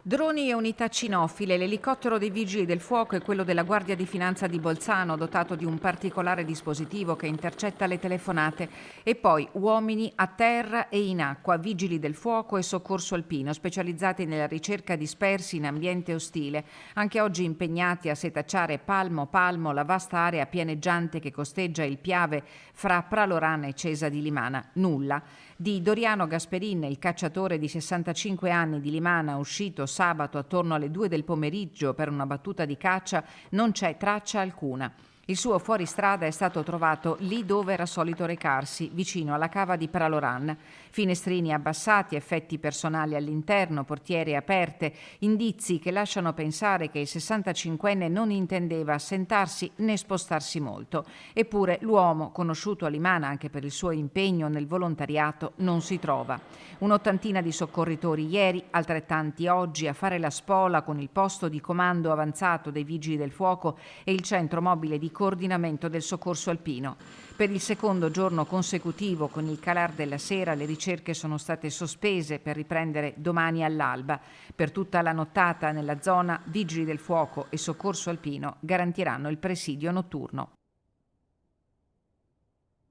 Droni e unità cinofile, l'elicottero dei Vigili del Fuoco e quello della Guardia di Finanza di Bolzano, dotato di un particolare dispositivo che intercetta le telefonate, e poi uomini a terra e in acqua, Vigili del Fuoco e Soccorso Alpino, specializzati nella ricerca dispersi in ambiente ostile, anche oggi impegnati a setacciare palmo palmo la vasta area pianeggiante che costeggia il Piave fra Pralorana e Cesa di Limana. Nulla. Di Doriano Gasperin, il cacciatore di 65 anni di Limana, uscito sabato attorno alle 2 del pomeriggio per una battuta di caccia, non c'è traccia alcuna. Il suo fuoristrada è stato trovato lì dove era solito recarsi, vicino alla cava di Praloran. Finestrini abbassati, effetti personali all'interno, portiere aperte, indizi che lasciano pensare che il 65enne non intendeva assentarsi né spostarsi molto. Eppure l'uomo, conosciuto a Limana anche per il suo impegno nel volontariato, non si trova. Un'ottantina di soccorritori ieri, altrettanti oggi, a fare la spola con il posto di comando avanzato dei Vigili del Fuoco e il centro mobile di coordinamento del soccorso alpino. Per il secondo giorno consecutivo, con il calar della sera, le ricerche sono state sospese per riprendere domani all'alba. Per tutta la nottata nella zona, Vigili del Fuoco e Soccorso Alpino garantiranno il presidio notturno.